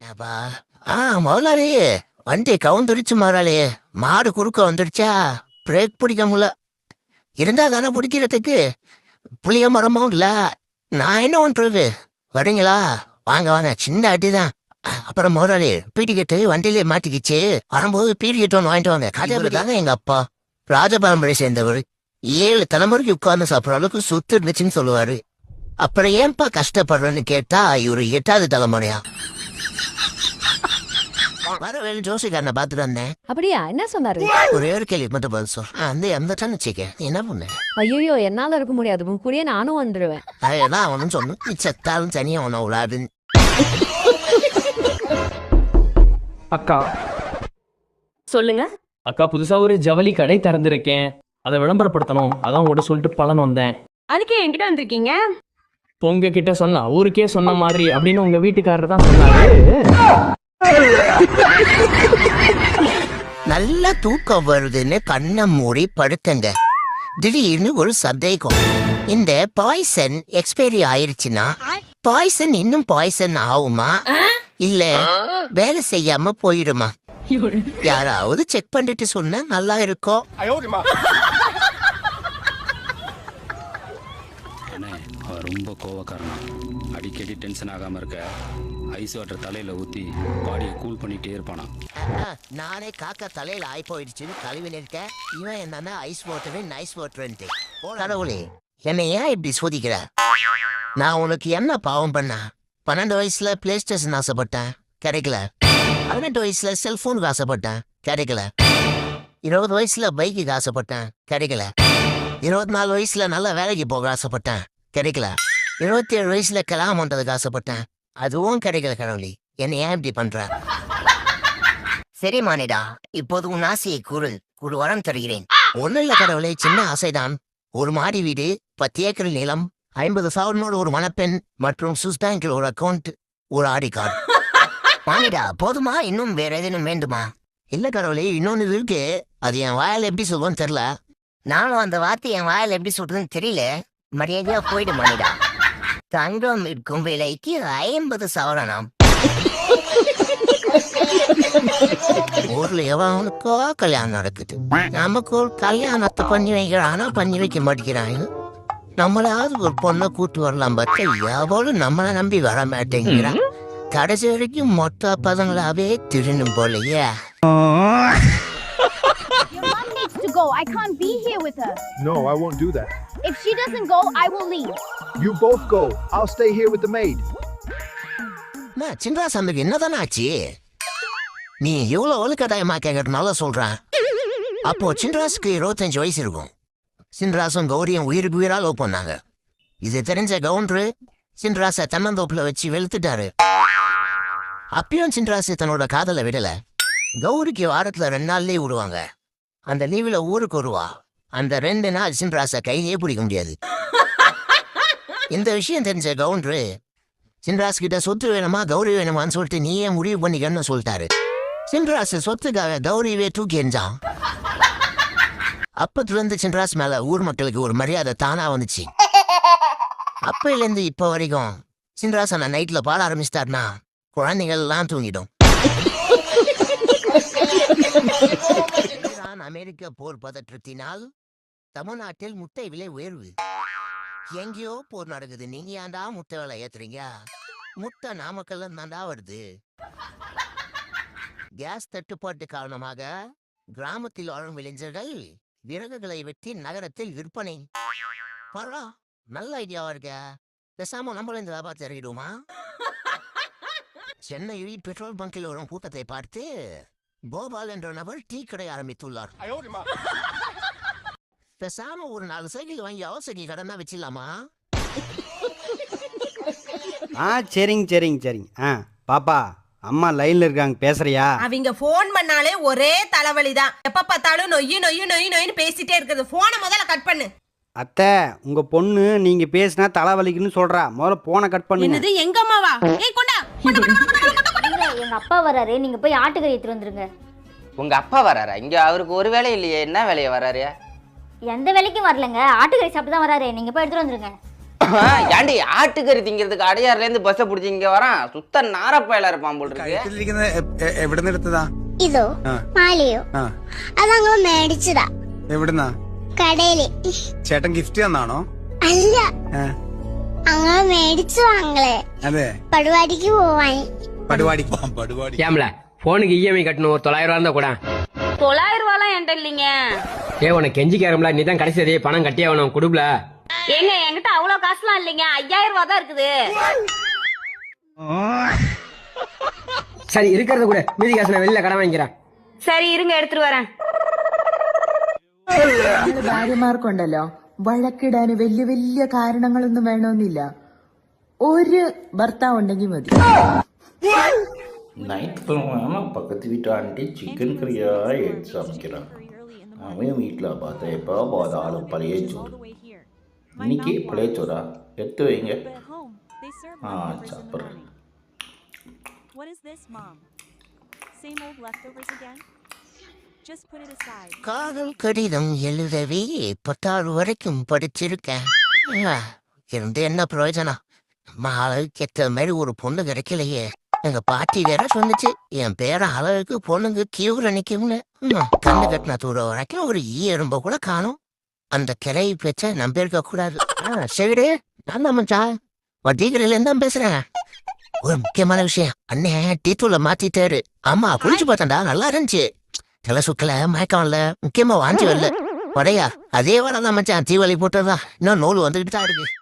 அப்பா முதலாளி வண்டி கவுந்துருச்சு முதலாளி. மாடு குறுக்க வந்துருச்சா பிரேக் பிடிக்க முடியல. இருந்தா தானே பிடிக்கிறதுக்கு புளிய மரமும் இல்ல. நான் என்ன பண்றது? வரீங்களா? வாங்க வாங்க, சின்ன அடிதான். அப்புறம் முதலாளி பீடி கட்டு வண்டியிலே மாட்டிக்கிச்சு. வரும்போது பீடி கட்டு ஒன்று வாங்கிட்டு வாங்க. கதை தாங்க எங்க அப்பா ராஜபாரம்பரை சேர்ந்தவர். 7 தலைமுறைக்கு உட்கார்ந்து சாப்பிட்ற அளவுக்கு சுத்து இருந்துச்சுன்னு சொல்லுவாரு. அப்புறம் ஏன்பா கஷ்டப்படுறேன்னு கேட்டா இவரு 8வது தலைமுறையா. வர வேலை ஜோசிக்காரனை பார்த்துட்டு வந்தேன். அப்படியா? என்ன சொன்னாரு? ஒரே ஒரு கேள்வி மட்டும் பதில் சொல். அந்த வச்சுக்க என்ன பண்ண? ஐயோ, என்னால இருக்க முடியாது. உன் கூடயே நானும் வந்துடுவேன். அதான் அவனும் சொன்னோம், நீ செத்தாலும் தனியா அவனை விடாதுன்னு. அக்கா சொல்லுங்க. அக்கா புதுசா ஒரு ஜவுளி கடை திறந்திருக்கேன், அதை விளம்பரப்படுத்தணும். அதான் உங்கள்கிட்ட சொல்லிட்டு பலன் வந்தேன். அதுக்கே என்கிட்ட வந்திருக்கீங்க? இப்போ உங்ககிட்ட சொன்னா ஊருக்கே சொன்ன மாதிரி அப்படின்னு உங்க வீட்டுக்காரர் தான் சொன்னாரு. நல்ல தூக்கம் வருதுன்னு கண்ணை மூடி படுத்தங்க. திடீர்னு ஒரு சந்தேகம். இந்த பாய்சன் எக்ஸ்பைரி ஆயிருச்சுன்னா பாய்சன் இன்னும் பாய்சன் ஆகுமா இல்ல வேலை செய்யாம போயிடுமா? யாராவது செக் பண்ணிட்டு சொன்னா நல்லா இருக்கும். ரொம்ப கோவக்காரனா, அடிக்கடி டென்ஷன் ஆகாம இருக்க ஐஸ் வாட்டர் தலையில ஊத்தி பாடியை கூல் பண்ணிட்டே இருப்பானா. நானே காக்கா தலையில ஆய் போயிடுச்சுன்னு கழுவி நிற்க இவன் என்னன்னா ஐஸ் வாட்டரு நைஸ் வாட்டர்ன்ட்டு. கடவுளே, என்னை ஏன் இப்படி சோதிக்கிற? நான் உனக்கு என்ன பாவம் பண்ண? 12 வயசுல பிளே ஸ்டேஷன் ஆசைப்பட்டேன், கிடைக்கல. 18 வயசுல செல்போனுக்கு ஆசைப்பட்டேன், கிடைக்கல. 20 வயசுல பைக்குக்கு ஆசைப்பட்டேன், கிடைக்கல. 24 வயசுல நல்ல வேலைக்கு போக ஆசைப்பட்டேன், கிடைக்கல. 27 வயசுல கல்யாணம் பண்றதுக்கு ஆசைப்பட்டேன், அதுவும் கிடைக்கல. கடவுளே, என்னை ஏன் இப்படி பண்ற? சரி மானிடா, இப்போது உன் ஆசையை கூறு, ஒரு வரம் தருகிறேன். ஒன்னும் இல்ல கடவுளே, சின்ன ஆசைதான். ஒரு மாடி வீடு, 10 ஏக்கர் நிலம், 50,000 ஒரு மணப்பெண் மற்றும் சுவிஸ் பேங்கில் ஒரு அக்கௌண்ட், ஒரு ஆடி கார்டு. மானிடா போதுமா? இன்னும் வேற ஏதேனும் வேண்டுமா? இல்ல கடவுளே, இன்னொன்னு இருக்கு. அது என் வாயால் எப்படி சொல்லுவோன்னு தெரியல. நானும் அந்த வார்த்தை என் வாயால் எப்படி சொல்றதுன்னு தெரியல. மரியாதையா போயிடு மானிடா. தங்கம் இருக்கும் விலைக்கு 50,000. ஊர்ல எவனுக்கோ கல்யாணம் நடக்குது, நமக்கு ஒரு கல்யாணத்தை பண்ணி வைக்கிறானா பண்ணி வைக்க மாட்டேங்கிறாங்க. நம்மளாவது ஒரு பொண்ணை கூட்டு வரலாம் பார்த்தா எவ்வளவு நம்மளை நம்பி வர மாட்டேங்கிறான். கடைசி வரைக்கும் மொத்த பதங்களாவே திருணும் போலயே. Your mom needs to go. I can't be here with her. No, I won't do that. If she doesn't go, I will leave. You both go. I'll stay here with the maid. சின்ரா சந்துக்கு என்னதானே ஆச்சு? நீ இவ்வளவு ஒழுக்கட்டாயமா கேட்கறதுனால சொல்றேன். அப்போ சின்ராஸுக்கு 25 வயசு இருக்கும். சின்ராசும் கௌரியும் உயிருக்கு உயிரா லவ் பண்ணாங்க. இது தெரிஞ்ச கவுண்டரு சின்ராஸை தென்னந்தோப்புல வச்சு வெளுத்துட்டாரு. அப்பயும் சின்ராசு தன்னோட காதலை விடல. கௌரிக்கு வாரத்துல 2 நாள் லீவ் விடுவாங்க. அந்த லீவுல ஊருக்கு வருவா. அந்த 2 நாள் சின்ராசை கையிலே பிடிக்க முடியாது. இந்த விஷயம் தெரிஞ்ச கவுண்டரு சின்ராஸ் கிட்ட சொத்து வேணுமா கௌரி வேணுமான்னு சொல்லிட்டு நீயே முடிவு பண்ணிக்கன்னு சொல்லிட்டாரு. சின்ராசு சொத்துக்காக கௌரியே தூக்கி எறிஞ்சான். அப்பத்துல இருந்து சின்ராஸ் மேல ஊர் மக்களுக்கு ஒரு மரியாதை தானா வந்துச்சு. அப்பையில இருந்து இப்ப வரைக்கும் சின்ராஸ் அந்த நைட்ல பாட ஆரம்பிச்சிட்டாருன்னா குழந்தைகள் எல்லாம் தூங்கிடும். அமெரிக்க போர் பதற்றத்தினால் தமிழ்நாட்டில் முட்டை விலை உயர்வு. எங்கேயோ போர் நடக்குது, நீங்க ஏன்டா முட்டை விலை ஏத்துறீங்க? முட்டை நாமக்கல்ல தாண்டா வருது. கேஸ் தட்டுப்பாட்டு காரணமாக கிராமத்தில் வாழும் இளைஞர்கள் விறகுகளை வெட்டி நகரத்தில் விற்பனை. பரவா, நல்ல ஐடியாவா இருக்க. பேசாம நம்மளும் இந்த வியாபாரத்தை இறங்கிடுமா? சென்னையில் பெட்ரோல் பங்கில் வரும் கூட்டத்தை பார்த்து கோபால் என்ற நபர் டீ கடை ஆரம்பித்துள்ளார். பேசாம ஒரு 4 சைக்கிள் வாங்கி அவசரி கடனா வச்சிடலாமா? சரிங்க. பாப்பா, அம்மா லைன்ல இருக்காங்க, பேசுறியா? அவங்க போன் பண்ணாலே ஒரே தலைவலிதான். எப்ப பார்த்தாலும் நொய்யு நொய்யு நொய்யு நொய்னு பேசிட்டே இருக்குது. போனை முதல்ல கட் பண்ணு. அத்தை, உங்க பொண்ணு நீங்க பேசினா தலைவலிக்குன்னு சொல்றா. முதல்ல போனை கட் பண்ணு. என்னது எங்க அம்மாவா? ஏய் கொண்டா. எங்க அப்பா வராரு, நீங்க போய் ஆட்டுக்கறி எடுத்துட்டு வந்துருங்க. உங்க அப்பா வராரா? இங்க அவருக்கு ஒரு வேலை இல்லையே, என்ன வேலையை வராரு? எந்த வேலைக்கும் வரலங்க, ஆட்டுக்கறி சாப்பிட்டு தான் வராரு. நீங்க போய் எடுத்துட்டு வந்துருங்க. ஏண்டி ஆட்டுக்கறி திங்கிறதுக்கு அடையாறுல இருந்து பஸ்ஸை பிடிச்சி இங்க வரான் சுத்த நாரப்பயலா இருப்பான் போல் இருக்கு. എവിടെ എടുത്തതാ ഇതോ മാലയോ അതങ്ങ് മേടിച്ചതാ. എവിടുന്നാ? കടയില്. ചേട്ടൻ ഗിഫ്റ്റ് തന്നാണോ? അല്ല, അങ്ങനെ മേടിച്ചു വാങ്ങളെ. അതെ, പരിപാടിക്ക് പോവാൻ. പരിപാടി ஏம்ல போனுக்கு இஎம்ஐ கட்டணும் ஒரு 900 ரூபா இருந்தா கூட. 900 ரூபாலாம் என்கிட்ட இல்லைங்க. உனக்கு கெஞ்சி கேரம்ல நீ தான் கடைசி பணம் கட்டியே ஆகணும் குடுப்ல. ஏங்க என்கிட்ட அவ்வளவு காசுலாம் இல்லைங்க, 5000 ரூபா தான் இருக்குது. சரி இருக்கிறத கூட மீதி காசு நான் வெளியில கடன் வாங்கிக்கிறேன். சரி இருங்க எடுத்துட்டு வரேன். ഭാര്യമാർക്കുണ്ടല്ലോ വഴക്കിടാന് വലിയ വലിയ കാരണങ്ങളൊന്നും വേണമെന്നില്ല. ഒരു ഭർത്താവ് ഉണ്ടെങ്കിൽ മതി. ஞாயிற்றுக்கிழமை பக்கத்து வீட்டு ஆண்டி சிக்கன் கறியாக எடுத்து சமைக்கிறான். அவன் வீட்டில் பார்த்தா எப்போ பார்த்தாலும் பழைய சோறு. இன்னைக்கு பழைய சோறா எடுத்து வைங்க. சாப்பிட்றேன். காதல் கடிதம் எழுதவே 10 வரைக்கும் படிச்சிருக்கேன். இருந்து என்ன பிரயோஜனம்? நம்ம அளவுக்கு ஏற்ற மாதிரி ஒரு பொண்ணு கிடைக்கலையே. எங்க பாட்டி வேற சொன்னுச்சு என் பேர அளவுக்கு பொண்ணுங்க கியூல நிக்கும்னு. கண்ணு கட்டின தூரம் வரைக்கும் ஒரு எறும்ப கூட காணும். அந்த கிளை பேச்ச நம்பியிருக்க கூடாது. சரி, நான் தான் மச்சான் வட்டிகரையில இருந்தா பேசுறேன். ஒரு முக்கியமான விஷயம், அண்ணன் டீத்தூள மாத்திட்டாரு. ஆமா, குளிச்சு பார்த்தேன்டா, நல்லா இருந்துச்சு. தலை சுக்கல, மயக்கம் இல்ல, முக்கியமா வாஞ்சி வரல. வரையா அதே வரதான் மச்சான், தீவலி போட்டதுதான். இன்னும் நூல் வந்துகிட்டு தான் இருக்கு.